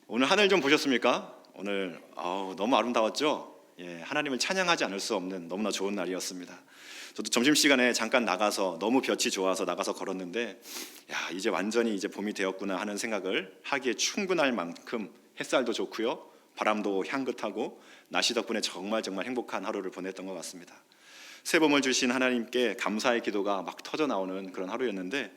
오늘 하늘 좀 보셨습니까? 오늘 너무 아름다웠죠? 하나님을 찬양하지 않을 수 없는 너무나 좋은 날이었습니다. 저도 점심시간에 잠깐 나가서 너무 볕이 좋아서 나가서 걸었는데 이제 완전히 이제 봄이 되었구나 하는 생각을 하기에 충분할 만큼 햇살도 좋고요, 바람도 향긋하고 날씨 덕분에 정말 행복한 하루를 보냈던 것 같습니다. 새 봄을 주신 하나님께 감사의 기도가 막 터져 나오는 그런 하루였는데,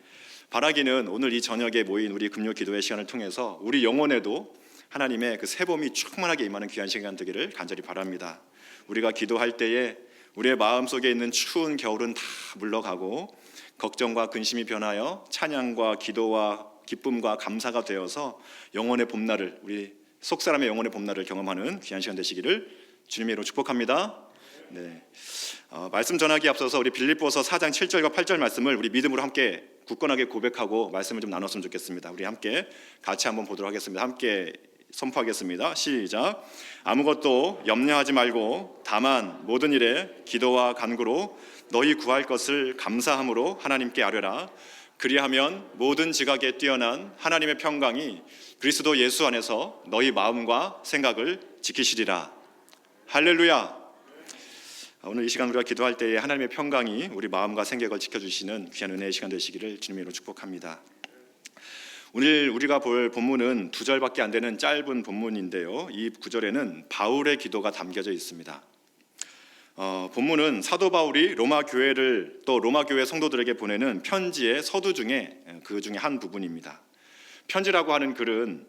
바라기는 오늘 이 저녁에 모인 우리 금요 기도의 시간을 통해서 우리 영혼에도 하나님의 그 새 봄이 충만하게 임하는 귀한 시간 되기를 간절히 바랍니다. 우리가 기도할 때에 우리의 마음속에 있는 추운 겨울은 다 물러가고 걱정과 근심이 변하여 찬양과 기도와 기쁨과 감사가 되어서 영혼의 봄날을, 우리 속사람의 영혼의 봄날을 경험하는 귀한 시간 되시기를 주님의 이름으로 축복합니다. 말씀 전하기에 앞서서 우리 빌립보서 4장 7절과 8절 말씀을 우리 믿음으로 함께 굳건하게 고백하고 말씀을 좀 나눴으면 좋겠습니다. 우리 함께 같이 한번 보도록 하겠습니다. 함께 선포하겠습니다. 시작. 아무것도 염려하지 말고 다만 모든 일에 기도와 간구로 너희 구할 것을 감사함으로 하나님께 아뢰라. 그리하면 모든 지각에 뛰어난 하나님의 평강이 그리스도 예수 안에서 너희 마음과 생각을 지키시리라. 할렐루야. 오늘 이 시간 우리가 기도할 때에 하나님의 평강이 우리 마음과 생각을 지켜주시는 귀한 은혜의 시간 되시기를 주님으로 축복합니다. 오늘 우리가 볼 본문은 2절밖에 안 되는 짧은 본문인데요, 이 구절에는 바울의 기도가 담겨져 있습니다. 본문은 사도 바울이 로마 교회를 또 로마 교회 성도들에게 보내는 편지의 서두 중에 그 중에 한 부분입니다. 편지라고 하는 글은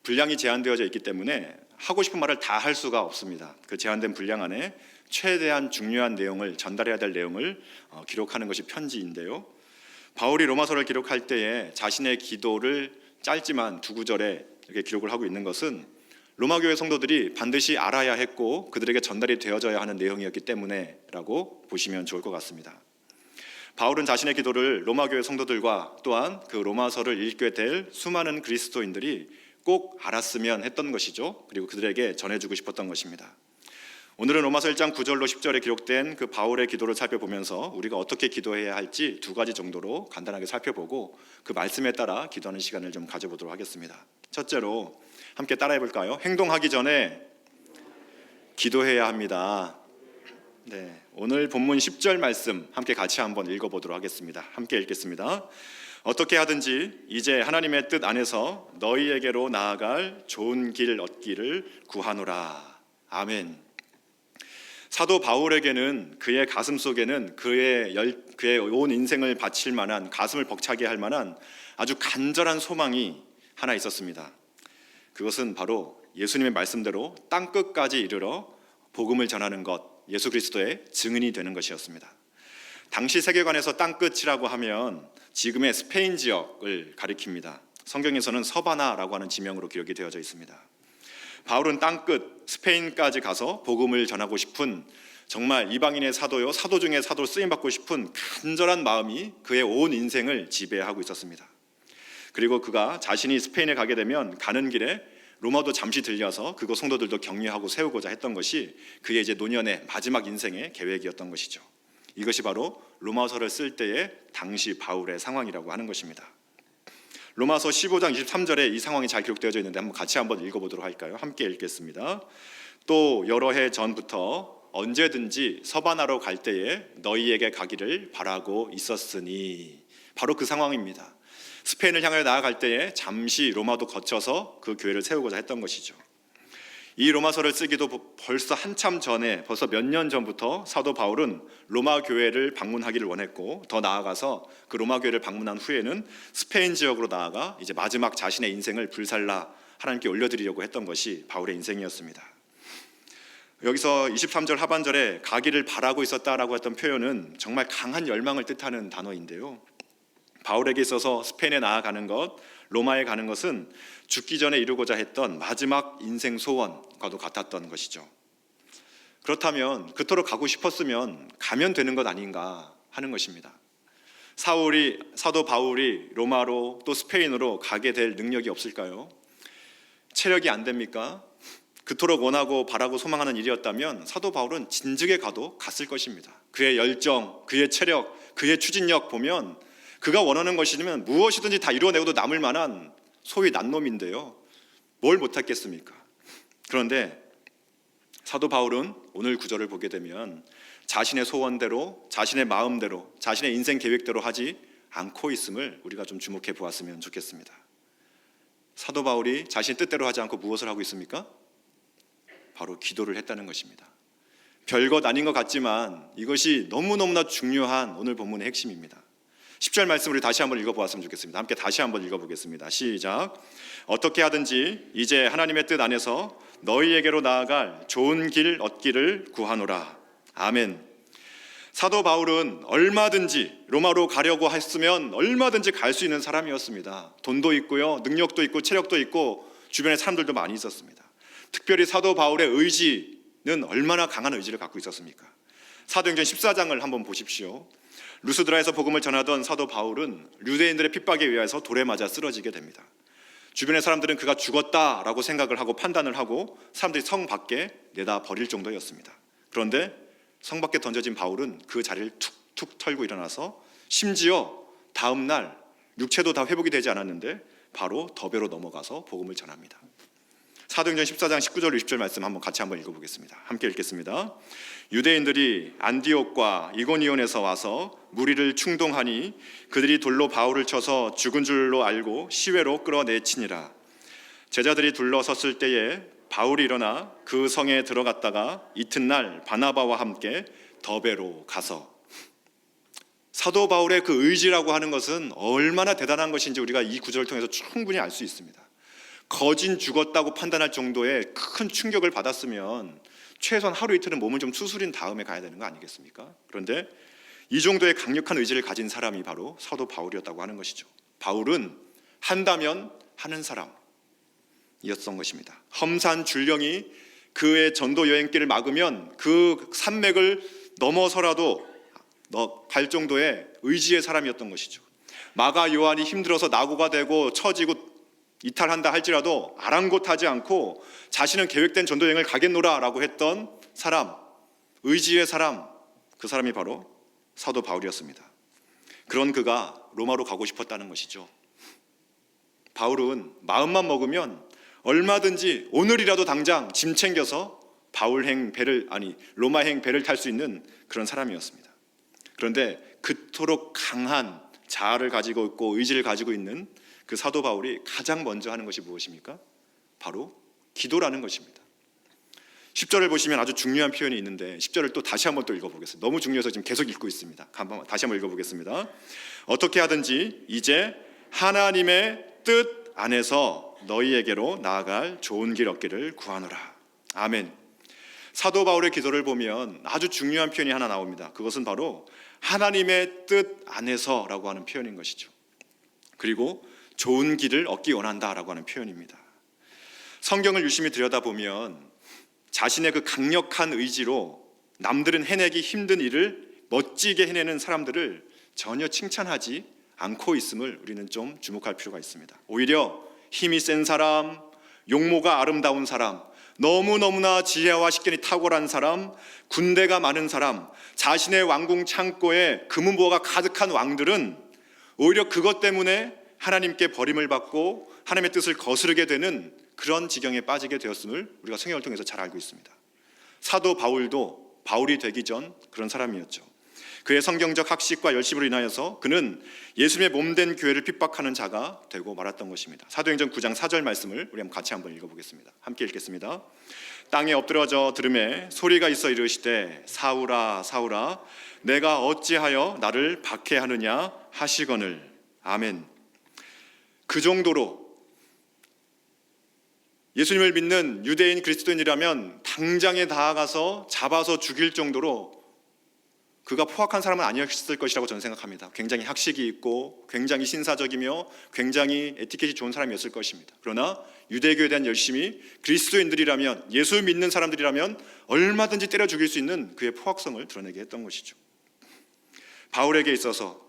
분량이 제한되어져 있기 때문에 하고 싶은 말을 다 할 수가 없습니다. 그 제한된 분량 안에 최대한 중요한 내용을, 전달해야 될 내용을 기록하는 것이 편지인데요, 바울이 로마서를 기록할 때에 자신의 기도를 짧지만 2구절에 이렇게 기록을 하고 있는 것은 로마 교회 성도들이 반드시 알아야 했고 그들에게 전달이 되어져야 하는 내용이었기 때문에라고 보시면 좋을 것 같습니다. 바울은 자신의 기도를 로마 교회 성도들과 또한 그 로마서를 읽게 될 수많은 그리스도인들이 꼭 알았으면 했던 것이죠. 그리고 그들에게 전해주고 싶었던 것입니다. 오늘은 로마서 1장 9절로 10절에 기록된 그 바울의 기도를 살펴보면서 우리가 어떻게 기도해야 할지 2가지 정도로 간단하게 살펴보고 그 말씀에 따라 기도하는 시간을 좀 가져보도록 하겠습니다. 첫째로 함께 따라해 볼까요? 행동하기 전에 기도해야 합니다. 오늘 본문 10절 말씀 함께 같이 한번 읽어보도록 하겠습니다. 함께 읽겠습니다. 어떻게 하든지 이제 하나님의 뜻 안에서 너희에게로 나아갈 좋은 길 얻기를 구하노라. 아멘. 사도 바울에게는 그의 가슴 속에는 그의 온 인생을 바칠 만한, 가슴을 벅차게 할 만한 아주 간절한 소망이 하나 있었습니다. 그것은 바로 예수님의 말씀대로 땅끝까지 이르러 복음을 전하는 것, 예수 그리스도의 증인이 되는 것이었습니다. 당시 세계관에서 땅끝이라고 하면 지금의 스페인 지역을 가리킵니다. 성경에서는 서바나라고 하는 지명으로 기록이 되어져 있습니다. 바울은 땅끝 스페인까지 가서 복음을 전하고 싶은, 정말 이방인의 사도요, 사도 중에 사도로 쓰임받고 싶은 간절한 마음이 그의 온 인생을 지배하고 있었습니다. 그리고 그가 자신이 스페인에 가게 되면 가는 길에 로마도 잠시 들려서 그곳 성도들도 격려하고 세우고자 했던 것이 그의 이제 노년의 마지막 인생의 계획이었던 것이죠. 이것이 바로 로마서를 쓸 때의 당시 바울의 상황이라고 하는 것입니다. 로마서 15장 23절에 이 상황이 잘 기록되어져 있는데 같이 한번 읽어보도록 할까요? 함께 읽겠습니다. 또 여러 해 전부터 언제든지 서바나로 갈 때에 너희에게 가기를 바라고 있었으니, 바로 그 상황입니다. 스페인을 향해 나아갈 때에 잠시 로마도 거쳐서 그 교회를 세우고자 했던 것이죠. 이 로마서를 쓰기도 벌써 한참 전에, 벌써 몇 년 전부터 사도 바울은 로마 교회를 방문하기를 원했고, 더 나아가서 그 로마 교회를 방문한 후에는 스페인 지역으로 나아가 이제 마지막 자신의 인생을 불살라 하나님께 올려드리려고 했던 것이 바울의 인생이었습니다. 여기서 23절 하반절에 가기를 바라고 있었다라고 했던 표현은 정말 강한 열망을 뜻하는 단어인데요, 바울에게 있어서 스페인에 나아가는 것, 로마에 가는 것은 죽기 전에 이루고자 했던 마지막 인생 소원과도 같았던 것이죠. 그렇다면 그토록 가고 싶었으면 가면 되는 것 아닌가 하는 것입니다. 사도 바울이 로마로 또 스페인으로 가게 될 능력이 없을까요? 체력이 안 됩니까? 그토록 원하고 바라고 소망하는 일이었다면 사도 바울은 진즉에 가도 갔을 것입니다. 그의 열정, 그의 체력, 그의 추진력 보면 그가 원하는 것이면 무엇이든지 다 이루어내고도 남을 만한 소위 난놈인데요, 뭘 못했겠습니까? 그런데 사도 바울은 오늘 구절을 보게 되면 자신의 소원대로, 자신의 마음대로, 자신의 인생 계획대로 하지 않고 있음을 우리가 좀 주목해 보았으면 좋겠습니다. 사도 바울이 자신의 뜻대로 하지 않고 무엇을 하고 있습니까? 바로 기도를 했다는 것입니다. 별것 아닌 것 같지만 이것이 너무너무나 중요한 오늘 본문의 핵심입니다. 10절 말씀을 다시 한번 읽어보았으면 좋겠습니다. 함께 다시 한번 읽어보겠습니다. 시작. 어떻게 하든지 이제 하나님의 뜻 안에서 너희에게로 나아갈 좋은 길 얻기를 구하노라. 아멘. 사도 바울은 얼마든지 로마로 가려고 했으면 얼마든지 갈 수 있는 사람이었습니다. 돈도 있고요, 능력도 있고 체력도 있고 주변에 사람들도 많이 있었습니다. 특별히 사도 바울의 의지는 얼마나 강한 의지를 갖고 있었습니까? 사도행전 14장을 한번 보십시오. 루스드라에서 복음을 전하던 사도 바울은 유대인들의 핍박에 의해서 돌에 맞아 쓰러지게 됩니다. 주변의 사람들은 그가 죽었다라고 생각을 하고 판단을 하고 사람들이 성 밖에 내다 버릴 정도였습니다. 그런데 성 밖에 던져진 바울은 그 자리를 툭툭 털고 일어나서 심지어 다음 날 육체도 다 회복이 되지 않았는데 바로 더베로 넘어가서 복음을 전합니다. 사도행전 14장 19절 20절 말씀 같이 한번 읽어보겠습니다. 함께 읽겠습니다. 유대인들이 안디옥과 이고니온에서 와서 무리를 충동하니 그들이 돌로 바울을 쳐서 죽은 줄로 알고 시외로 끌어내치니라. 제자들이 둘러섰을 때에 바울이 일어나 그 성에 들어갔다가 이튿날 바나바와 함께 더베로 가서, 사도 바울의 그 의지라고 하는 것은 얼마나 대단한 것인지 우리가 이 구절을 통해서 충분히 알 수 있습니다. 거진 죽었다고 판단할 정도의 큰 충격을 받았으면 최소한 하루 이틀은 몸을 좀 추스린 다음에 가야 되는 거 아니겠습니까? 그런데 이 정도의 강력한 의지를 가진 사람이 바로 사도 바울이었다고 하는 것이죠. 바울은 한다면 하는 사람이었던 것입니다. 험산 줄령이 그의 전도 여행길을 막으면 그 산맥을 넘어서라도 갈 정도의 의지의 사람이었던 것이죠. 마가 요한이 힘들어서 낙오가 되고 처지고 이탈한다 할지라도 아랑곳하지 않고 자신은 계획된 전도여행을 가겠노라 라고 했던 사람, 의지의 사람, 그 사람이 바로 사도 바울이었습니다. 그런 그가 로마로 가고 싶었다는 것이죠. 바울은 마음만 먹으면 얼마든지 오늘이라도 당장 짐 챙겨서 로마행 배를 탈 수 있는 그런 사람이었습니다. 그런데 그토록 강한 자아를 가지고 있고 의지를 가지고 있는 그 사도 바울이 가장 먼저 하는 것이 무엇입니까? 바로 기도라는 것입니다. 10절을 보시면 아주 중요한 표현이 있는데 10절을 또 다시 한번 또 읽어보겠습니다. 너무 중요해서 지금 계속 읽고 있습니다. 다시 한번 읽어보겠습니다. 어떻게 하든지 이제 하나님의 뜻 안에서 너희에게로 나아갈 좋은 길 얻기를 구하노라. 아멘. 사도 바울의 기도를 보면 아주 중요한 표현이 하나 나옵니다. 그것은 바로 하나님의 뜻 안에서라고 하는 표현인 것이죠. 그리고 좋은 길을 얻기 원한다라고 하는 표현입니다. 성경을 유심히 들여다보면 자신의 그 강력한 의지로 남들은 해내기 힘든 일을 멋지게 해내는 사람들을 전혀 칭찬하지 않고 있음을 우리는 좀 주목할 필요가 있습니다. 오히려 힘이 센 사람, 용모가 아름다운 사람, 너무너무나 지혜와 식견이 탁월한 사람, 군대가 많은 사람, 자신의 왕궁 창고에 금은보화가 가득한 왕들은 오히려 그것 때문에 하나님께 버림을 받고 하나님의 뜻을 거스르게 되는 그런 지경에 빠지게 되었음을 우리가 성경을 통해서 잘 알고 있습니다. 사도 바울도 바울이 되기 전 그런 사람이었죠. 그의 성경적 학식과 열심으로 인하여서 그는 예수님의 몸된 교회를 핍박하는 자가 되고 말았던 것입니다. 사도행전 9장 4절 말씀을 우리 같이 한번 읽어보겠습니다. 함께 읽겠습니다. 땅에 엎드러져 들음에 소리가 있어 이르시되 사울아 사울아 내가 어찌하여 나를 박해하느냐 하시거늘. 아멘. 그 정도로 예수님을 믿는 유대인 그리스도인이라면 당장에 나아가서 잡아서 죽일 정도로 그가 포악한 사람은 아니었을 것이라고 저는 생각합니다. 굉장히 학식이 있고 굉장히 신사적이며 굉장히 에티켓이 좋은 사람이었을 것입니다. 그러나 유대교에 대한 열심이 그리스도인들이라면, 예수 믿는 사람들이라면 얼마든지 때려 죽일 수 있는 그의 포악성을 드러내게 했던 것이죠. 바울에게 있어서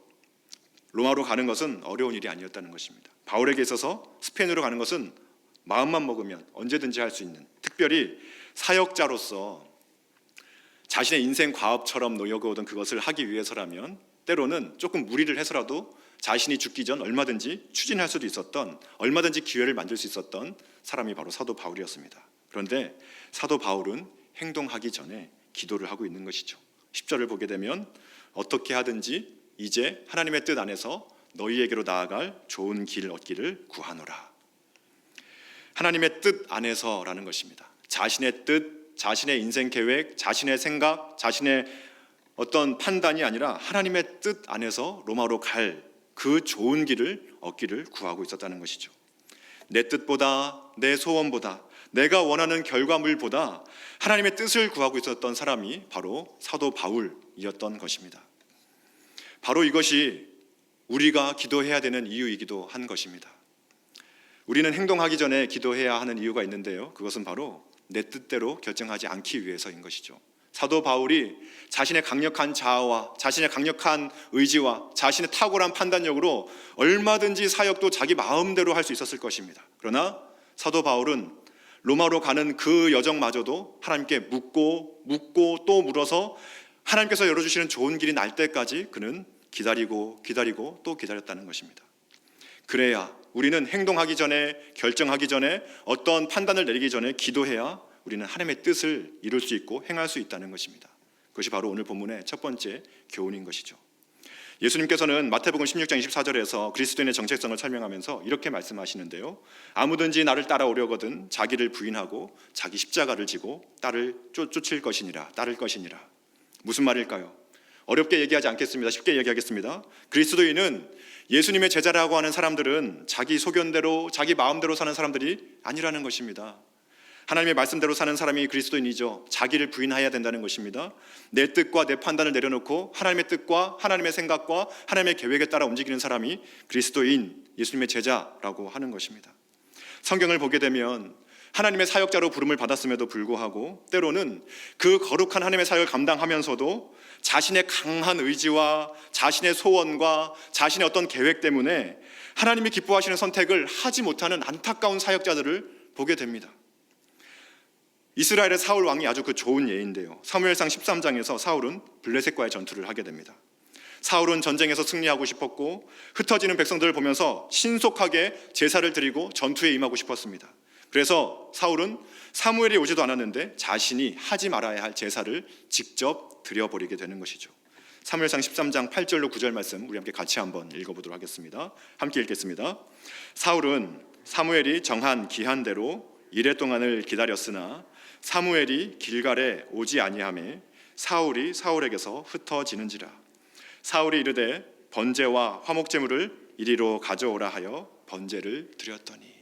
로마로 가는 것은 어려운 일이 아니었다는 것입니다. 바울에게 있어서 스페인으로 가는 것은 마음만 먹으면 언제든지 할 수 있는, 특별히 사역자로서 자신의 인생 과업처럼 노여겨오던 그것을 하기 위해서라면 때로는 조금 무리를 해서라도 자신이 죽기 전 얼마든지 추진할 수도 있었던, 얼마든지 기회를 만들 수 있었던 사람이 바로 사도 바울이었습니다. 그런데 사도 바울은 행동하기 전에 기도를 하고 있는 것이죠. 10절을 보게 되면 어떻게 하든지 이제 하나님의 뜻 안에서 너희에게로 나아갈 좋은 길 얻기를 구하노라. 하나님의 뜻 안에서라는 것입니다. 자신의 뜻, 자신의 인생 계획, 자신의 생각, 자신의 어떤 판단이 아니라 하나님의 뜻 안에서 로마로 갈 그 좋은 길을 얻기를 구하고 있었다는 것이죠. 내 뜻보다, 내 소원보다, 내가 원하는 결과물보다 하나님의 뜻을 구하고 있었던 사람이 바로 사도 바울이었던 것입니다. 바로 이것이 우리가 기도해야 되는 이유이기도 한 것입니다. 우리는 행동하기 전에 기도해야 하는 이유가 있는데요, 그것은 바로 내 뜻대로 결정하지 않기 위해서인 것이죠. 사도 바울이 자신의 강력한 자아와 자신의 강력한 의지와 자신의 탁월한 판단력으로 얼마든지 사역도 자기 마음대로 할 수 있었을 것입니다. 그러나 사도 바울은 로마로 가는 그 여정마저도 하나님께 묻고 또 물어서 하나님께서 열어주시는 좋은 길이 날 때까지 그는 기다리고 또 기다렸다는 것입니다. 그래야 우리는 행동하기 전에, 결정하기 전에, 어떤 판단을 내리기 전에 기도해야 우리는 하나님의 뜻을 이룰 수 있고 행할 수 있다는 것입니다. 그것이 바로 오늘 본문의 첫 번째 교훈인 것이죠. 예수님께서는 마태복음 16장 24절에서 그리스도인의 정체성을 설명하면서 이렇게 말씀하시는데요, 아무든지 나를 따라오려거든 자기를 부인하고 자기 십자가를 지고 나를 쫓을 것이니라, 따를 것이니라. 무슨 말일까요? 어렵게 얘기하지 않겠습니다. 쉽게 얘기하겠습니다. 그리스도인은 예수님의 제자라고 하는 사람들은 자기 소견대로, 자기 마음대로 사는 사람들이 아니라는 것입니다. 하나님의 말씀대로 사는 사람이 그리스도인이죠. 자기를 부인해야 된다는 것입니다. 내 뜻과 내 판단을 내려놓고 하나님의 뜻과 하나님의 생각과 하나님의 계획에 따라 움직이는 사람이 그리스도인, 예수님의 제자라고 하는 것입니다. 성경을 보게 되면 하나님의 사역자로 부름을 받았음에도 불구하고 때로는 그 거룩한 하나님의 사역을 감당하면서도 자신의 강한 의지와 자신의 소원과 자신의 어떤 계획 때문에 하나님이 기뻐하시는 선택을 하지 못하는 안타까운 사역자들을 보게 됩니다. 이스라엘의 사울 왕이 아주 그 좋은 예인데요, 사무엘상 13장에서 사울은 블레셋과의 전투를 하게 됩니다. 사울은 전쟁에서 승리하고 싶었고 흩어지는 백성들을 보면서 신속하게 제사를 드리고 전투에 임하고 싶었습니다. 그래서 사울은 사무엘이 오지도 않았는데 자신이 하지 말아야 할 제사를 직접 드려버리게 되는 것이죠. 사무엘상 13장 8절로 9절 말씀 우리 함께 같이 한번 읽어보도록 하겠습니다. 함께 읽겠습니다. 사울은 사무엘이 정한 기한대로 이레 동안을 기다렸으나 사무엘이 길갈에 오지 아니하매 사울이 사울에게서 흩어지는지라. 사울이 이르되 번제와 화목제물을 이리로 가져오라 하여 번제를 드렸더니.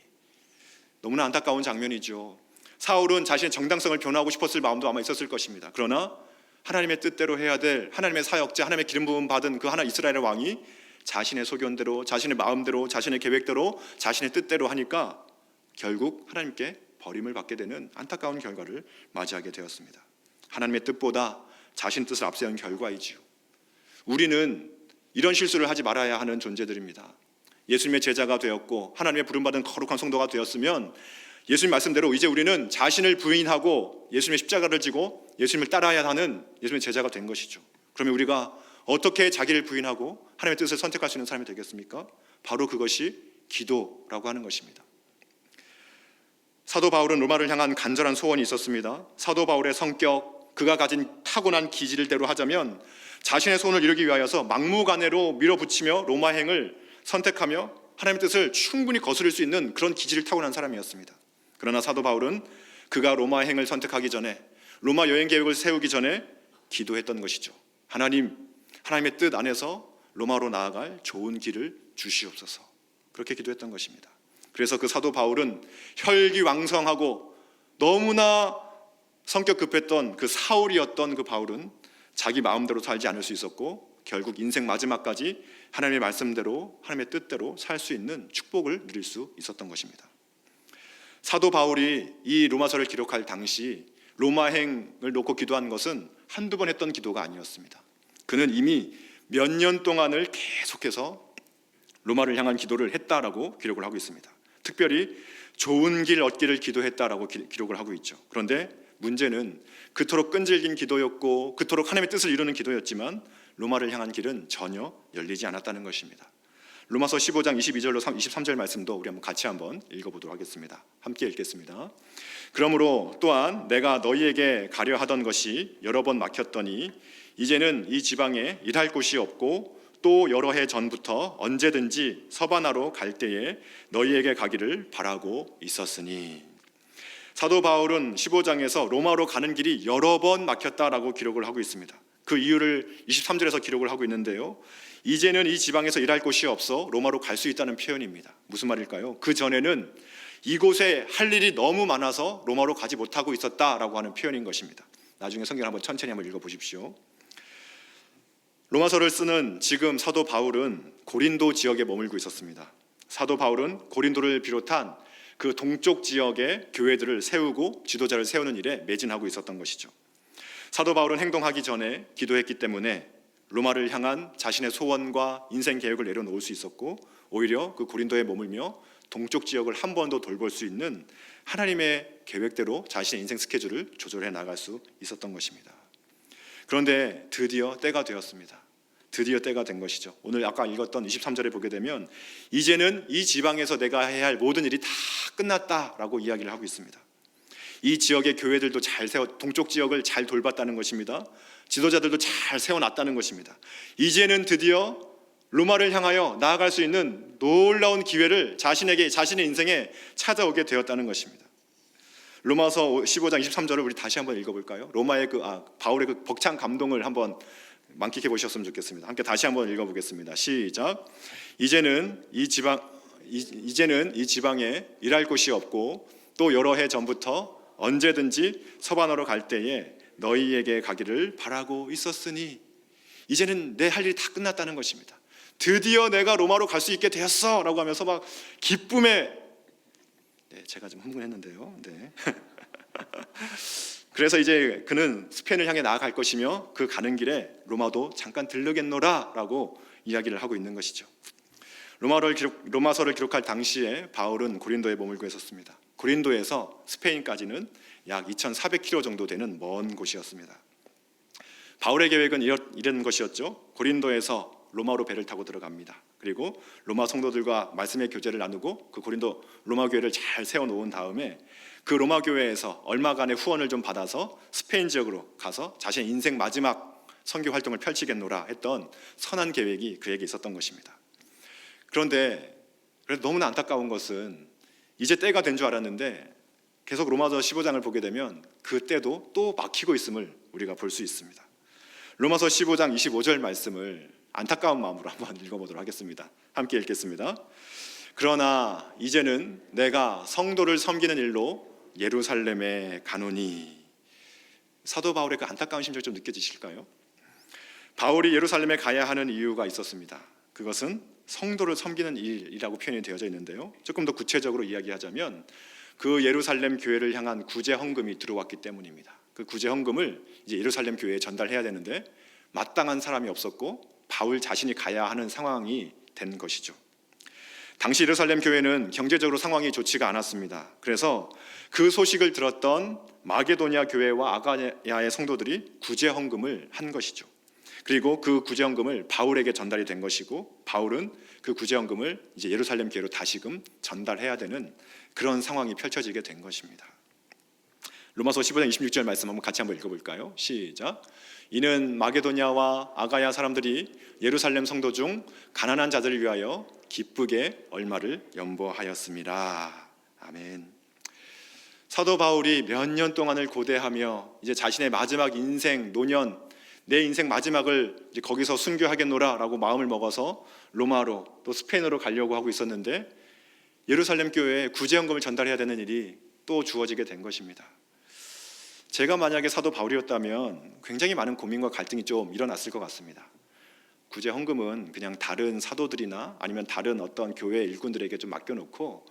너무나 안타까운 장면이죠. 사울은 자신의 정당성을 변화하고 싶었을 마음도 아마 있었을 것입니다. 그러나 하나님의 뜻대로 해야 될 하나님의 사역자, 하나님의 기름 부음 받은 그 하나 이스라엘의 왕이 자신의 소견대로, 자신의 마음대로, 자신의 계획대로, 자신의 뜻대로 하니까 결국 하나님께 버림을 받게 되는 안타까운 결과를 맞이하게 되었습니다. 하나님의 뜻보다 자신의 뜻을 앞세운 결과이지요. 우리는 이런 실수를 하지 말아야 하는 존재들입니다. 예수님의 제자가 되었고 하나님의 부름받은 거룩한 성도가 되었으면 예수님 말씀대로 이제 우리는 자신을 부인하고 예수님의 십자가를 지고 예수님을 따라야 하는 예수님의 제자가 된 것이죠. 그러면 우리가 어떻게 자기를 부인하고 하나님의 뜻을 선택할 수 있는 사람이 되겠습니까? 바로 그것이 기도라고 하는 것입니다. 사도 바울은 로마를 향한 간절한 소원이 있었습니다. 사도 바울의 성격, 그가 가진 타고난 기질대로 하자면 자신의 소원을 이루기 위하여서 막무가내로 밀어붙이며 로마행을 선택하며 하나님의 뜻을 충분히 거스를 수 있는 그런 기질을 타고난 사람이었습니다. 그러나 사도 바울은 그가 로마행을 선택하기 전에, 로마 여행 계획을 세우기 전에 기도했던 것이죠. 하나님의 뜻 안에서 로마로 나아갈 좋은 길을 주시옵소서. 그렇게 기도했던 것입니다. 그래서 그 사도 바울은 혈기왕성하고 너무나 성격 급했던 그 사울이었던 그 바울은 자기 마음대로 살지 않을 수 있었고 결국 인생 마지막까지 하나님의 말씀대로, 하나님의 뜻대로 살 수 있는 축복을 누릴 수 있었던 것입니다. 사도 바울이 이 로마서를 기록할 당시 로마행을 놓고 기도한 것은 한두 번 했던 기도가 아니었습니다. 그는 이미 몇 년 동안을 계속해서 로마를 향한 기도를 했다라고 기록을 하고 있습니다. 특별히 좋은 길 얻기를 기도했다라고 기록을 하고 있죠. 그런데 문제는 그토록 끈질긴 기도였고 그토록 하나님의 뜻을 이루는 기도였지만 로마를 향한 길은 전혀 열리지 않았다는 것입니다. 로마서 15장 22절로 23절 말씀도 우리 같이 한번 읽어보도록 하겠습니다. 함께 읽겠습니다. 그러므로 또한 내가 너희에게 가려 하던 것이 여러 번 막혔더니 이제는 이 지방에 일할 곳이 없고 또 여러 해 전부터 언제든지 서바나로 갈 때에 너희에게 가기를 바라고 있었으니. 사도 바울은 15장에서 로마로 가는 길이 여러 번 막혔다라고 기록을 하고 있습니다. 그 이유를 23절에서 기록을 하고 있는데요, 이제는 이 지방에서 일할 곳이 없어 로마로 갈 수 있다는 표현입니다. 무슨 말일까요? 그 전에는 이곳에 할 일이 너무 많아서 로마로 가지 못하고 있었다라고 하는 표현인 것입니다. 나중에 성경 한번 천천히 한번 읽어보십시오. 로마서를 쓰는 지금 사도 바울은 고린도 지역에 머물고 있었습니다. 사도 바울은 고린도를 비롯한 그 동쪽 지역의 교회들을 세우고 지도자를 세우는 일에 매진하고 있었던 것이죠. 사도 바울은 행동하기 전에 기도했기 때문에 로마를 향한 자신의 소원과 인생 계획을 내려놓을 수 있었고, 오히려 그 고린도에 머물며 동쪽 지역을 한 번 더 돌볼 수 있는 하나님의 계획대로 자신의 인생 스케줄을 조절해 나갈 수 있었던 것입니다. 그런데 드디어 때가 되었습니다. 드디어 때가 된 것이죠. 오늘 아까 읽었던 23절에 보게 되면 이제는 이 지방에서 내가 해야 할 모든 일이 다 끝났다라고 이야기를 하고 있습니다. 이 지역의 교회들도 동쪽 지역을 잘 돌봤다는 것입니다. 지도자들도 잘 세워놨다는 것입니다. 이제는 드디어 로마를 향하여 나아갈 수 있는 놀라운 기회를 자신의 인생에 찾아오게 되었다는 것입니다. 로마서 15장 23절을 우리 다시 한번 읽어볼까요? 바울의 그 벅찬 감동을 한번 만끽해 보셨으면 좋겠습니다. 함께 다시 한번 읽어보겠습니다. 시작. 이제는 이 지방에 일할 곳이 없고 또 여러 해 전부터 언제든지 서바나로 갈 때에 너희에게 가기를 바라고 있었으니. 이제는 내 할 일이 다 끝났다는 것입니다. 드디어 내가 로마로 갈 수 있게 되었어 라고 하면서 막 기쁨에, 제가 좀 흥분했는데요. 그래서 이제 그는 스페인을 향해 나아갈 것이며 그 가는 길에 로마도 잠깐 들르겠노라 라고 이야기를 하고 있는 것이죠. 로마서를 기록할 당시에 바울은 고린도에 머물고 있었습니다. 고린도에서 스페인까지는 약 2,400km 정도 되는 먼 곳이었습니다. 바울의 계획은 이런 것이었죠. 고린도에서 로마로 배를 타고 들어갑니다. 그리고 로마 성도들과 말씀의 교제를 나누고 그 고린도 로마 교회를 잘 세워놓은 다음에 그 로마 교회에서 얼마간의 후원을 좀 받아서 스페인 지역으로 가서 자신의 인생 마지막 선교 활동을 펼치겠노라 했던 선한 계획이 그에게 있었던 것입니다. 그런데 너무나 안타까운 것은 이제 때가 된 줄 알았는데 계속 로마서 15장을 보게 되면 그 때도 또 막히고 있음을 우리가 볼 수 있습니다. 로마서 15장 25절 말씀을 안타까운 마음으로 한번 읽어보도록 하겠습니다. 함께 읽겠습니다. 그러나 이제는 내가 성도를 섬기는 일로 예루살렘에 가노니. 사도 바울의 그 안타까운 심정 좀 느껴지실까요? 바울이 예루살렘에 가야 하는 이유가 있었습니다. 그것은 성도를 섬기는 일이라고 표현이 되어져 있는데요, 조금 더 구체적으로 이야기하자면 그 예루살렘 교회를 향한 구제 헌금이 들어왔기 때문입니다. 그 구제 헌금을 이제 예루살렘 교회에 전달해야 되는데 마땅한 사람이 없었고 바울 자신이 가야 하는 상황이 된 것이죠. 당시 예루살렘 교회는 경제적으로 상황이 좋지가 않았습니다. 그래서 그 소식을 들었던 마게도냐 교회와 아가야의 성도들이 구제 헌금을 한 것이죠. 그리고 그 구제 헌금을 바울에게 전달이 된 것이고 바울은 그 구제 헌금을 이제 예루살렘 교회로 다시금 전달해야 되는 그런 상황이 펼쳐지게 된 것입니다. 로마서 15장 26절 말씀 한번 같이 한번 읽어볼까요? 시작. 이는 마게도냐와 아가야 사람들이 예루살렘 성도 중 가난한 자들을 위하여 기쁘게 얼마를 연보하였습니다. 아멘. 사도 바울이 몇 년 동안을 고대하며 이제 자신의 마지막 인생 노년, 내 인생 마지막을 이제 거기서 순교하겠노라 라고 마음을 먹어서 로마로 또 스페인으로 가려고 하고 있었는데 예루살렘 교회에 구제헌금을 전달해야 되는 일이 또 주어지게 된 것입니다. 제가 만약에 사도 바울이었다면 굉장히 많은 고민과 갈등이 좀 일어났을 것 같습니다. 구제 헌금은 그냥 다른 사도들이나 아니면 다른 어떤 교회 일꾼들에게 좀 맡겨놓고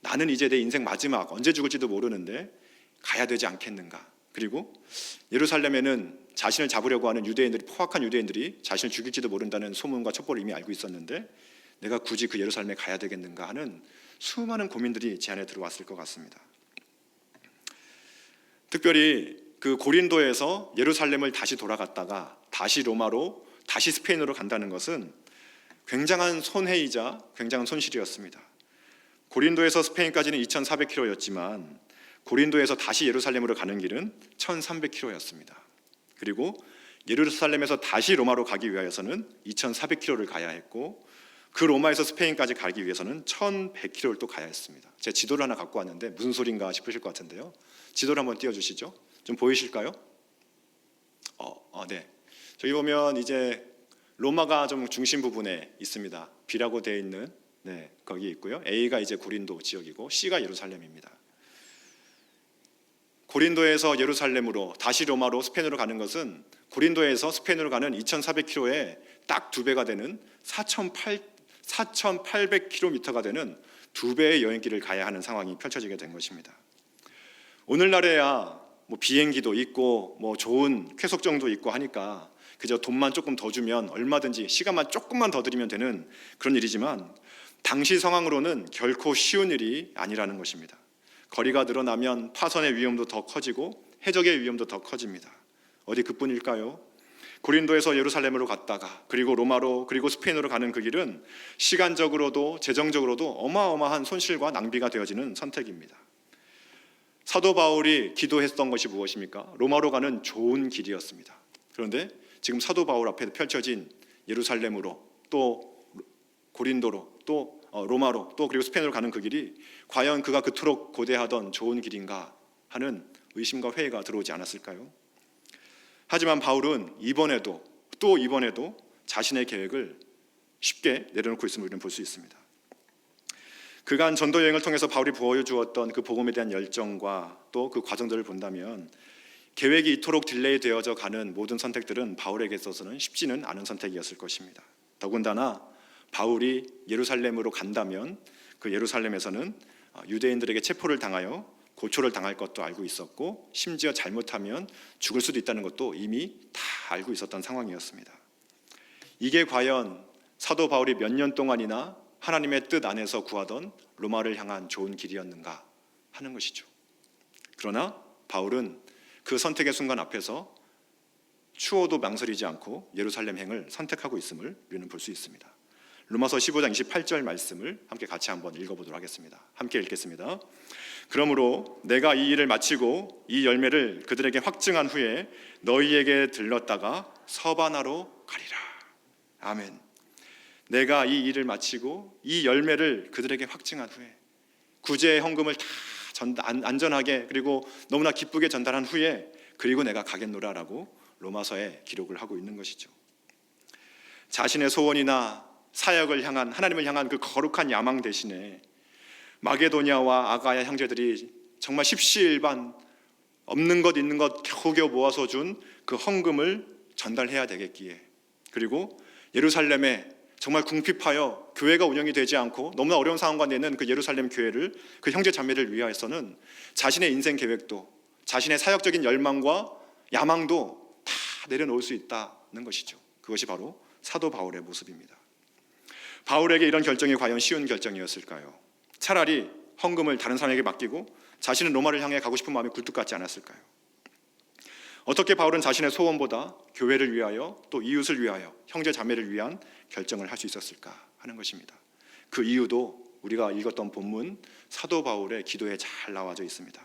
나는 이제 내 인생 마지막 언제 죽을지도 모르는데 가야 되지 않겠는가. 그리고 예루살렘에는 자신을 잡으려고 하는 포악한 유대인들이 자신을 죽일지도 모른다는 소문과 첩보를 이미 알고 있었는데 내가 굳이 그 예루살렘에 가야 되겠는가 하는 수많은 고민들이 제 안에 들어왔을 것 같습니다. 특별히 그 고린도에서 예루살렘을 다시 돌아갔다가 다시 로마로 다시 스페인으로 간다는 것은 굉장한 손해이자 굉장한 손실이었습니다. 고린도에서 스페인까지는 2,400km였지만 고린도에서 다시 예루살렘으로 가는 길은 1,300km였습니다. 그리고 예루살렘에서 다시 로마로 가기 위하여서는 2,400km를 가야 했고, 그 로마에서 스페인까지 가기 위해서는 1,100km를 또 가야 했습니다. 제가 지도를 하나 갖고 왔는데 무슨 소린가 싶으실 것 같은데요. 지도를 한번 띄워주시죠. 좀 보이실까요? 네. 저기 보면 이제 로마가 좀 중심 부분에 있습니다. B라고 되어 있는, 네, 거기 있고요. A가 이제 고린도 지역이고 C가 예루살렘입니다. 고린도에서 예루살렘으로 다시 로마로 스페인으로 가는 것은 고린도에서 스페인으로 가는 2,400km의 딱 2배가 되는 4,800km가 되는 2배의 여행길을 가야 하는 상황이 펼쳐지게 된 것입니다. 오늘날에야 뭐 비행기도 있고 뭐 좋은 쾌속정도 있고 하니까 그저 돈만 조금 더 주면 얼마든지 시간만 조금만 더 들이면 되는 그런 일이지만, 당시 상황으로는 결코 쉬운 일이 아니라는 것입니다. 거리가 늘어나면 파선의 위험도 더 커지고 해적의 위험도 더 커집니다. 어디 그뿐일까요? 고린도에서 예루살렘으로 갔다가 그리고 로마로 그리고 스페인으로 가는 그 길은 시간적으로도 재정적으로도 어마어마한 손실과 낭비가 되어지는 선택입니다. 사도 바울이 기도했던 것이 무엇입니까? 로마로 가는 좋은 길이었습니다. 그런데 지금 사도 바울 앞에 펼쳐진 예루살렘으로 또 고린도로 또 로마로 또 그리고 스페인으로 가는 그 길이 과연 그가 그토록 고대하던 좋은 길인가 하는 의심과 회의가 들어오지 않았을까요? 하지만 바울은 이번에도 자신의 계획을 쉽게 내려놓고 있음을 우리는 볼 수 있습니다. 그간 전도 여행을 통해서 바울이 보여주었던 그 복음에 대한 열정과 또 그 과정들을 본다면 계획이 이토록 딜레이 되어져 가는 모든 선택들은 바울에게 있어서는 쉽지는 않은 선택이었을 것입니다. 더군다나 바울이 예루살렘으로 간다면 그 예루살렘에서는 유대인들에게 체포를 당하여 고초를 당할 것도 알고 있었고, 심지어 잘못하면 죽을 수도 있다는 것도 이미 다 알고 있었던 상황이었습니다. 이게 과연 사도 바울이 몇 년 동안이나 하나님의 뜻 안에서 구하던 로마를 향한 좋은 길이었는가 하는 것이죠. 그러나 바울은 그 선택의 순간 앞에서 추워도 망설이지 않고 예루살렘 행을 선택하고 있음을 우리는 볼 수 있습니다. 로마서 15장 28절 말씀을 함께 같이 한번 읽어보도록 하겠습니다. 함께 읽겠습니다. 그러므로 내가 이 일을 마치고 이 열매를 그들에게 확증한 후에 너희에게 들렀다가 서바나로 가리라. 아멘. 내가 이 일을 마치고 이 열매를 그들에게 확증한 후에, 구제의 헌금을 다 안전하게 그리고 너무나 기쁘게 전달한 후에 그리고 내가 가겠노라라고 로마서에 기록을 하고 있는 것이죠. 자신의 소원이나 사역을 향한, 하나님을 향한 그 거룩한 야망 대신에 마게도냐와 아가야 형제들이 정말 십시일반 없는 것 있는 것 겨우겨우 모아서 준 그 헌금을 전달해야 되겠기에, 그리고 예루살렘에 정말 궁핍하여 교회가 운영이 되지 않고 너무나 어려운 상황 가운데 있는 그 예루살렘 교회를, 그 형제 자매를 위하여서는 자신의 인생 계획도 자신의 사역적인 열망과 야망도 다 내려놓을 수 있다는 것이죠. 그것이 바로 사도 바울의 모습입니다. 바울에게 이런 결정이 과연 쉬운 결정이었을까요? 차라리 헌금을 다른 사람에게 맡기고 자신은 로마를 향해 가고 싶은 마음이 굴뚝 같지 않았을까요? 어떻게 바울은 자신의 소원보다 교회를 위하여 또 이웃을 위하여 형제 자매를 위한 결정을 할 수 있었을까 하는 것입니다. 그 이유도 우리가 읽었던 본문 사도 바울의 기도에 잘 나와져 있습니다.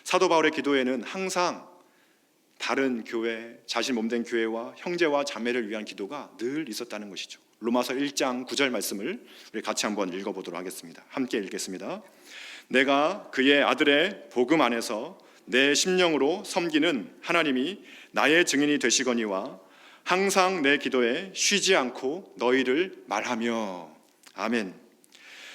사도 바울의 기도에는 항상 다른 교회, 자신 몸된 교회와 형제와 자매를 위한 기도가 늘 있었다는 것이죠. 로마서 1장 9절 말씀을 우리 같이 한번 읽어보도록 하겠습니다. 함께 읽겠습니다. 내가 그의 아들의 복음 안에서 내 심령으로 섬기는 하나님이 나의 증인이 되시거니와 항상 내 기도에 쉬지 않고 너희를 말하며. 아멘.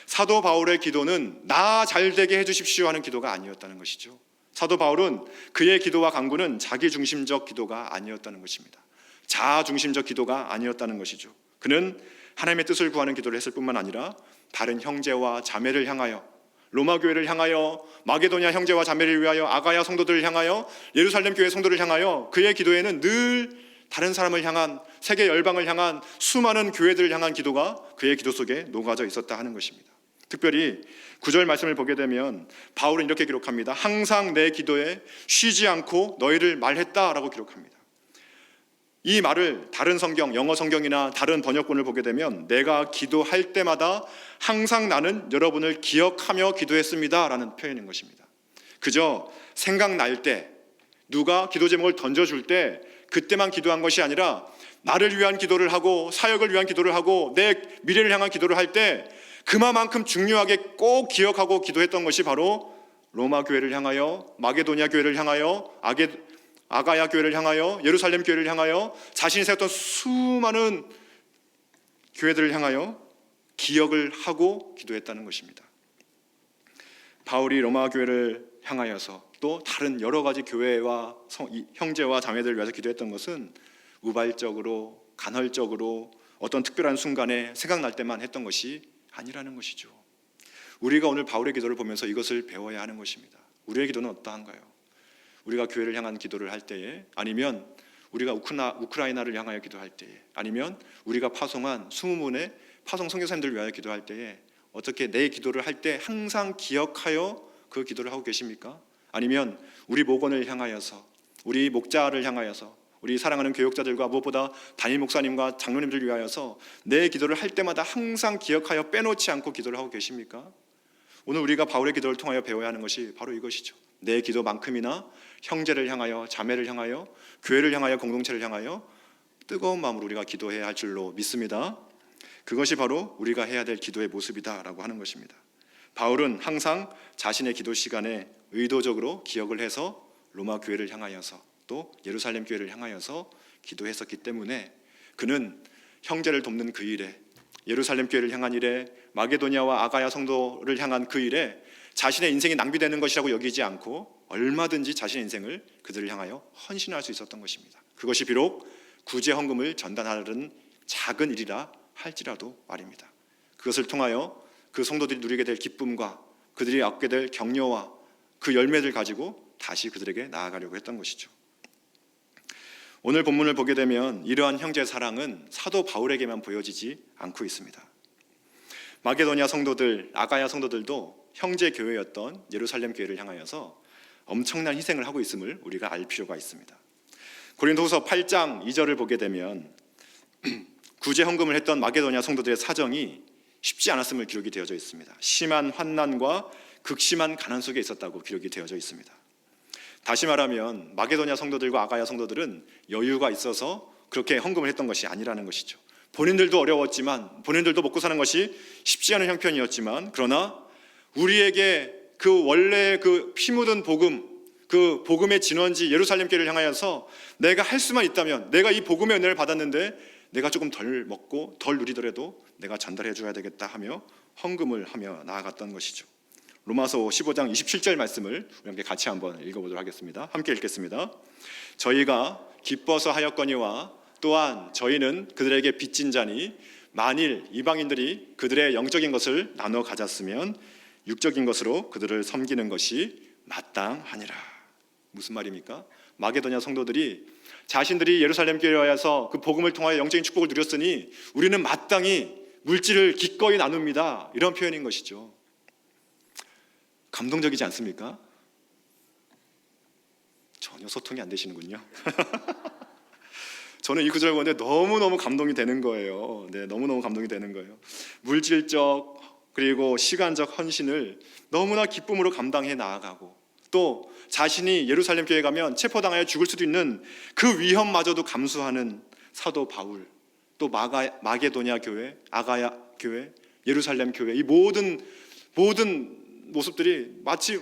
사도 바울의 기도는 나 잘되게 해주십시오 하는 기도가 아니었다는 것이죠. 사도 바울은 그의 기도와 간구는 자기 중심적 기도가 아니었다는 것입니다. 자아 중심적 기도가 아니었다는 것이죠. 그는 하나님의 뜻을 구하는 기도를 했을 뿐만 아니라 다른 형제와 자매를 향하여, 로마 교회를 향하여, 마게도냐 형제와 자매를 위하여, 아가야 성도들을 향하여, 예루살렘 교회 성도를 향하여, 그의 기도에는 늘 다른 사람을 향한, 세계 열방을 향한 수많은 교회들을 향한 기도가 그의 기도 속에 녹아져 있었다 하는 것입니다. 특별히 9절 말씀을 보게 되면 바울은 이렇게 기록합니다. 항상 내 기도에 쉬지 않고 너희를 말했다라고 기록합니다. 이 말을 다른 성경, 영어 성경이나 다른 번역본을 보게 되면 내가 기도할 때마다 항상 나는 여러분을 기억하며 기도했습니다 라는 표현인 것입니다. 그저 생각날 때, 누가 기도 제목을 던져줄 때 그때만 기도한 것이 아니라 나를 위한 기도를 하고 사역을 위한 기도를 하고 내 미래를 향한 기도를 할 때 그만큼 중요하게 꼭 기억하고 기도했던 것이 바로 로마 교회를 향하여, 마게도냐 교회를 향하여, 아가야 교회를 향하여, 예루살렘 교회를 향하여, 자신이 세웠던 수많은 교회들을 향하여 기억을 하고 기도했다는 것입니다. 바울이 로마 교회를 향하여서 또 다른 여러 가지 교회와 형제와 자매들을 위해서 기도했던 것은 우발적으로, 간헐적으로 어떤 특별한 순간에 생각날 때만 했던 것이 아니라는 것이죠. 우리가 오늘 바울의 기도를 보면서 이것을 배워야 하는 것입니다. 우리의 기도는 어떠한가요? 우리가 교회를 향한 기도를 할 때에, 아니면 우리가 우크라이나를 향하여 기도할 때에, 아니면 우리가 파송한 20문의 파송 선교사님들을 위하여 기도할 때에 어떻게 내 기도를 할 때 항상 기억하여 그 기도를 하고 계십니까? 아니면 우리 목원을 향하여서, 우리 목자를 향하여서, 우리 사랑하는 교육자들과 무엇보다 담임 목사님과 장로님들 위하여서 내 기도를 할 때마다 항상 기억하여 빼놓지 않고 기도를 하고 계십니까? 오늘 우리가 바울의 기도를 통하여 배워야 하는 것이 바로 이것이죠. 내 기도만큼이나 형제를 향하여, 자매를 향하여, 교회를 향하여, 공동체를 향하여 뜨거운 마음으로 우리가 기도해야 할 줄로 믿습니다. 그것이 바로 우리가 해야 될 기도의 모습이다라고 하는 것입니다. 바울은 항상 자신의 기도 시간에 의도적으로 기억을 해서 로마 교회를 향하여서 또 예루살렘 교회를 향하여서 기도했었기 때문에 그는 형제를 돕는 그 일에, 예루살렘 교회를 향한 일에, 마게도냐와 아가야 성도를 향한 그 일에 자신의 인생이 낭비되는 것이라고 여기지 않고 얼마든지 자신의 인생을 그들을 향하여 헌신할 수 있었던 것입니다. 그것이 비록 구제 헌금을 전달하는 작은 일이라 할지라도 말입니다. 그것을 통하여 그 성도들이 누리게 될 기쁨과 그들이 얻게 될 격려와 그 열매를 가지고 다시 그들에게 나아가려고 했던 것이죠. 오늘 본문을 보게 되면 이러한 형제 사랑은 사도 바울에게만 보여지지 않고 있습니다. 마게도냐 성도들, 아가야 성도들도 형제 교회였던 예루살렘 교회를 향하여서 엄청난 희생을 하고 있음을 우리가 알 필요가 있습니다. 고린도후서 8장 2절을 보게 되면 구제 헌금을 했던 마게도냐 성도들의 사정이 쉽지 않았음을 기록이 되어져 있습니다. 심한 환난과 극심한 가난 속에 있었다고 기록이 되어져 있습니다. 다시 말하면 마게도냐 성도들과 아가야 성도들은 여유가 있어서 그렇게 헌금을 했던 것이 아니라는 것이죠. 본인들도 어려웠지만, 본인들도 먹고 사는 것이 쉽지 않은 형편이었지만, 그러나 우리에게 그 원래 그 피 묻은 복음, 그 복음의 진원지 예루살렘 교회를 향하여서 내가 할 수만 있다면, 내가 이 복음의 은혜를 받았는데 내가 조금 덜 먹고 덜 누리더라도 내가 전달해 줘야 되겠다 하며 헌금을 하며 나아갔던 것이죠. 로마서 15장 27절 말씀을 우리 함께 같이 한번 읽어보도록 하겠습니다. 함께 읽겠습니다. 저희가 기뻐서 하였거니와 또한 저희는 그들에게 빚진 자니 만일 이방인들이 그들의 영적인 것을 나눠 가졌으면 육적인 것으로 그들을 섬기는 것이 마땅하니라. 무슨 말입니까? 마게도냐 성도들이 자신들이 예루살렘 교회에 와서 그 복음을 통하여 영적인 축복을 누렸으니 우리는 마땅히 물질을 기꺼이 나눕니다. 이런 표현인 것이죠. 감동적이지 않습니까? 전혀 소통이 안 되시는군요. 저는 이 구절을 보는데 너무너무 감동이 되는 거예요. 네, 너무너무 감동이 되는 거예요. 물질적 그리고 시간적 헌신을 너무나 기쁨으로 감당해 나아가고 또 자신이 예루살렘 교회에 가면 체포당하여 죽을 수도 있는 그 위험마저도 감수하는 사도 바울, 또 마게도냐 교회, 아가야 교회, 예루살렘 교회, 이 모든 모습들이 마치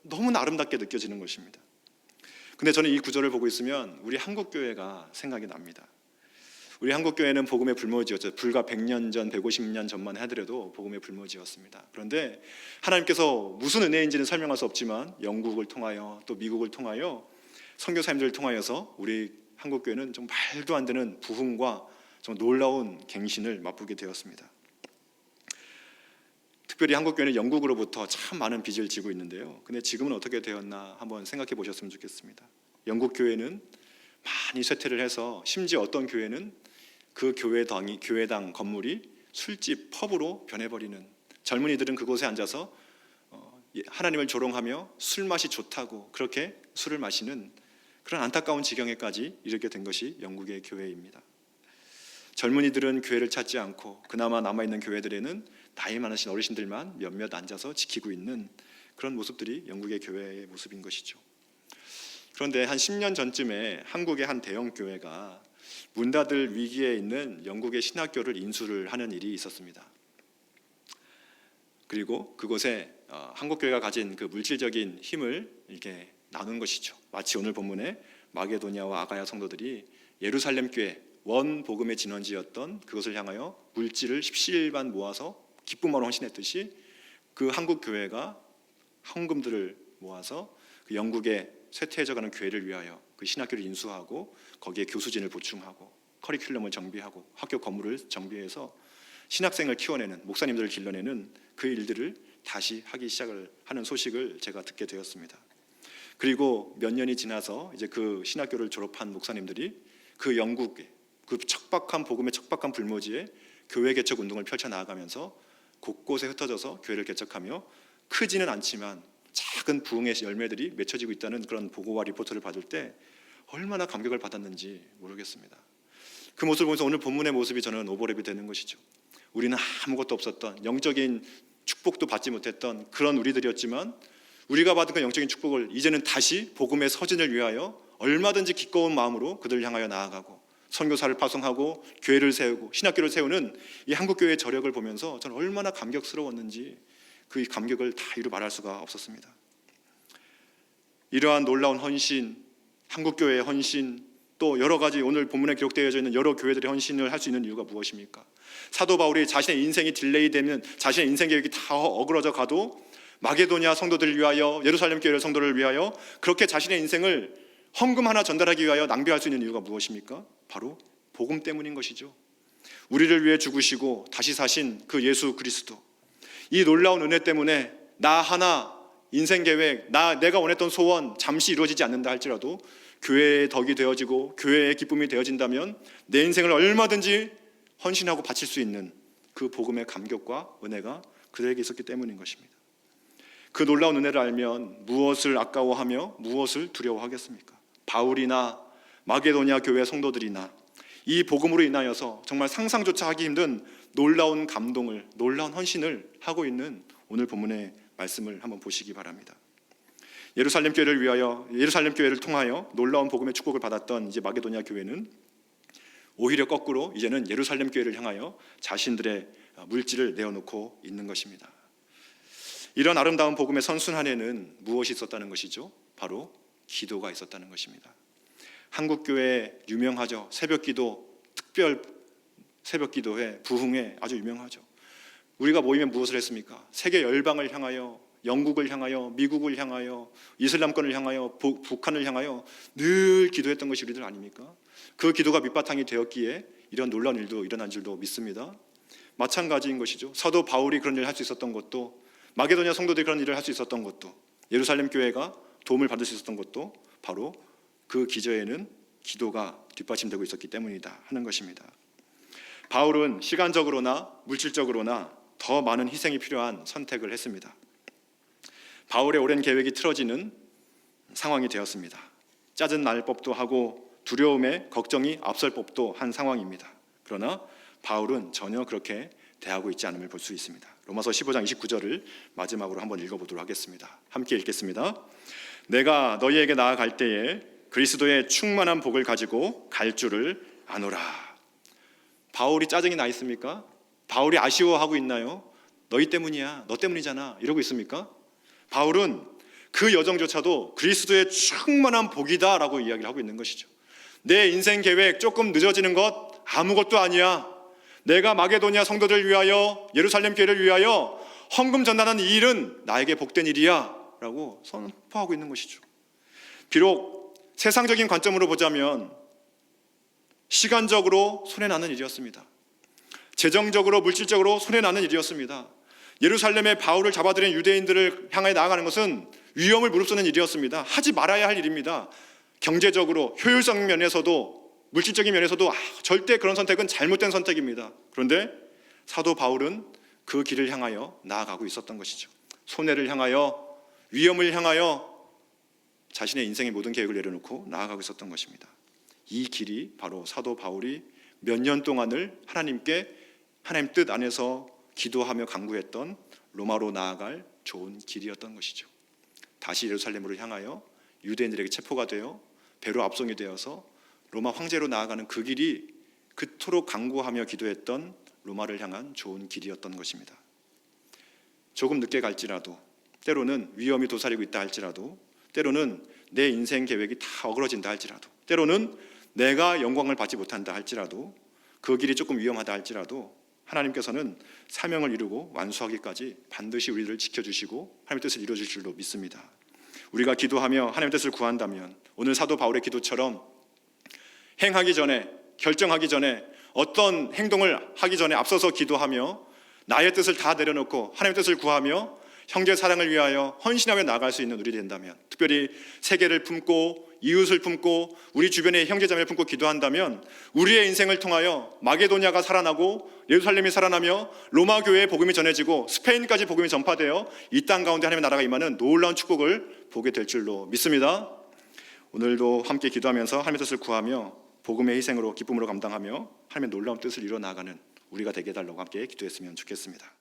너무나 아름답게 느껴지는 것입니다. 근데 저는 이 구절을 보고 있으면 우리 한국 교회가 생각이 납니다. 우리 한국 교회는 복음의 불모지였죠. 불과 100년 전, 150년 전만 하더라도 복음의 불모지였습니다. 그런데 하나님께서 무슨 은혜인지는 설명할 수 없지만 영국을 통하여 또 미국을 통하여 선교사님들을 통하여서 우리 한국 교회는 좀 말도 안 되는 부흥과 좀 놀라운 갱신을 맛보게 되었습니다. 특별히 한국 교회는 영국으로부터 참 많은 빚을 지고 있는데요. 근데 지금은 어떻게 되었나 한번 생각해 보셨으면 좋겠습니다. 영국 교회는 많이 쇠퇴를 해서 심지어 어떤 교회는 그 교회당 건물이 술집, 펍으로 변해버리는, 젊은이들은 그곳에 앉아서 하나님을 조롱하며 술 맛이 좋다고 그렇게 술을 마시는 그런 안타까운 지경에까지 이르게 된 것이 영국의 교회입니다. 젊은이들은 교회를 찾지 않고 그나마 남아있는 교회들에는 나이 많으신 어르신들만 몇몇 앉아서 지키고 있는 그런 모습들이 영국의 교회의 모습인 것이죠. 그런데 한 10년 전쯤에 한국의 한 대형 교회가 문 닫을 위기에 있는 영국의 신학교를 인수를 하는 일이 있었습니다. 그리고 그곳에 한국 교회가 가진 그 물질적인 힘을 이렇게 나눈 것이죠. 마치 오늘 본문에 마게도냐와 아가야 성도들이 예루살렘 교회 원 복음의 진원지였던 그것을 향하여 물질을 십시일반 모아서 기쁨으로 헌신했듯이 그 한국 교회가 헌금들을 모아서 그 영국의 쇠퇴해져가는 교회를 위하여 그 신학교를 인수하고 거기에 교수진을 보충하고 커리큘럼을 정비하고 학교 건물을 정비해서 신학생을 키워내는 목사님들을 길러내는 그 일들을 다시 하기 시작을 하는 소식을 제가 듣게 되었습니다. 그리고 몇 년이 지나서 이제 그 신학교를 졸업한 목사님들이 그 영국의 그 척박한 복음의 척박한 불모지에 교회 개척 운동을 펼쳐 나아가면서 곳곳에 흩어져서 교회를 개척하며 크지는 않지만 작은 부흥의 열매들이 맺혀지고 있다는 그런 보고와 리포트를 받을 때 얼마나 감격을 받았는지 모르겠습니다. 그 모습을 보면서 오늘 본문의 모습이 저는 오버랩이 되는 것이죠. 우리는 아무것도 없었던 영적인 축복도 받지 못했던 그런 우리들이었지만 우리가 받은 그 영적인 축복을 이제는 다시 복음의 서진을 위하여 얼마든지 기꺼운 마음으로 그들을 향하여 나아가고 선교사를 파송하고 교회를 세우고 신학교를 세우는 이 한국교회의 저력을 보면서 저는 얼마나 감격스러웠는지 그 감격을 다 이루 말할 수가 없었습니다. 이러한 놀라운 헌신, 한국교회의 헌신, 또 여러 가지 오늘 본문에 기록되어 있는 여러 교회들의 헌신을 할 수 있는 이유가 무엇입니까? 사도 바울이 자신의 인생이 딜레이되면 자신의 인생 계획이 다 어그러져 가도 마게도냐 성도들을 위하여 예루살렘 교회 성도를 위하여 그렇게 자신의 인생을 헌금 하나 전달하기 위하여 낭비할 수 있는 이유가 무엇입니까? 바로 복음 때문인 것이죠. 우리를 위해 죽으시고 다시 사신 그 예수 그리스도, 이 놀라운 은혜 때문에 나 하나 인생 계획, 내가 원했던 소원 잠시 이루어지지 않는다 할지라도 교회의 덕이 되어지고 교회의 기쁨이 되어진다면 내 인생을 얼마든지 헌신하고 바칠 수 있는 그 복음의 감격과 은혜가 그들에게 있었기 때문인 것입니다. 그 놀라운 은혜를 알면 무엇을 아까워하며 무엇을 두려워하겠습니까? 바울이나 마게도냐 교회 성도들이나 이 복음으로 인하여서 정말 상상조차 하기 힘든 놀라운 감동을, 놀라운 헌신을 하고 있는 오늘 본문의 말씀을 한번 보시기 바랍니다. 예루살렘 교회를 통하여 놀라운 복음의 축복을 받았던 이제 마게도냐 교회는 오히려 거꾸로 이제는 예루살렘 교회를 향하여 자신들의 물질을 내어놓고 있는 것입니다. 이런 아름다운 복음의 선순환에는 무엇이 있었다는 것이죠? 바로 기도가 있었다는 것입니다. 한국교회 유명하죠. 새벽기도, 특별 새벽기도회, 부흥회 아주 유명하죠. 우리가 모이면 무엇을 했습니까? 세계 열방을 향하여, 영국을 향하여, 미국을 향하여, 이슬람권을 향하여, 북한을 향하여 늘 기도했던 것이 우리들 아닙니까? 그 기도가 밑바탕이 되었기에 이런 놀라운 일도 일어난 줄도 믿습니다. 마찬가지인 것이죠. 사도 바울이 그런 일을 할 수 있었던 것도, 마게도냐 성도들이 그런 일을 할 수 있었던 것도, 예루살렘 교회가 도움을 받을 수 있었던 것도 바로 그 기저에는 기도가 뒷받침되고 있었기 때문이다 하는 것입니다. 바울은 시간적으로나 물질적으로나 더 많은 희생이 필요한 선택을 했습니다. 바울의 오랜 계획이 틀어지는 상황이 되었습니다. 짜증 날 법도 하고 두려움에 걱정이 앞설 법도 한 상황입니다. 그러나 바울은 전혀 그렇게 대하고 있지 않음을 볼 수 있습니다. 로마서 15장 29절을 마지막으로 한번 읽어보도록 하겠습니다. 함께 읽겠습니다. 내가 너희에게 나아갈 때에 그리스도의 충만한 복을 가지고 갈 줄을 아노라. 바울이 짜증이 나 있습니까? 바울이 아쉬워하고 있나요? 너희 때문이야, 너 때문이잖아 이러고 있습니까? 바울은 그 여정조차도 그리스도의 충만한 복이다 라고 이야기를 하고 있는 것이죠. 내 인생 계획 조금 늦어지는 것 아무것도 아니야. 내가 마게도냐 성도들을 위하여, 예루살렘 교회를 위하여 헌금 전달하는 이 일은 나에게 복된 일이야 라고 선포하고 있는 것이죠. 비록 세상적인 관점으로 보자면 시간적으로 손해나는 일이었습니다. 재정적으로 물질적으로 손해나는 일이었습니다. 예루살렘에 바울을 잡아들인 유대인들을 향해 나아가는 것은 위험을 무릅쓰는 일이었습니다. 하지 말아야 할 일입니다. 경제적으로 효율성 면에서도 물질적인 면에서도 절대 그런 선택은 잘못된 선택입니다. 그런데 사도 바울은 그 길을 향하여 나아가고 있었던 것이죠. 손해를 향하여, 위험을 향하여 자신의 인생의 모든 계획을 내려놓고 나아가고 있었던 것입니다. 이 길이 바로 사도 바울이 몇 년 동안을 하나님께 하나님 뜻 안에서 기도하며 간구했던 로마로 나아갈 좋은 길이었던 것이죠. 다시 예루살렘으로 향하여 유대인들에게 체포가 되어 배로 압송이 되어서 로마 황제로 나아가는 그 길이 그토록 간구하며 기도했던 로마를 향한 좋은 길이었던 것입니다. 조금 늦게 갈지라도, 때로는 위험이 도사리고 있다 할지라도, 때로는 내 인생 계획이 다 어그러진다 할지라도, 때로는 내가 영광을 받지 못한다 할지라도, 그 길이 조금 위험하다 할지라도 하나님께서는 사명을 이루고 완수하기까지 반드시 우리를 지켜주시고 하나님의 뜻을 이루어줄 줄로 믿습니다. 우리가 기도하며 하나님의 뜻을 구한다면 오늘 사도 바울의 기도처럼 행하기 전에, 결정하기 전에, 어떤 행동을 하기 전에 앞서서 기도하며 나의 뜻을 다 내려놓고 하나님의 뜻을 구하며 형제 사랑을 위하여 헌신하며 나아갈 수 있는 우리 된다면, 특별히 세계를 품고 이웃을 품고 우리 주변의 형제자매를 품고 기도한다면 우리의 인생을 통하여 마게도냐가 살아나고 예루살렘이 살아나며 로마 교회의 복음이 전해지고 스페인까지 복음이 전파되어 이 땅 가운데 하나님의 나라가 임하는 놀라운 축복을 보게 될 줄로 믿습니다. 오늘도 함께 기도하면서 하나님의 뜻을 구하며 복음의 희생으로 기쁨으로 감당하며 하나님의 놀라운 뜻을 이루어 나가는 우리가 되게 해달라고 함께 기도했으면 좋겠습니다.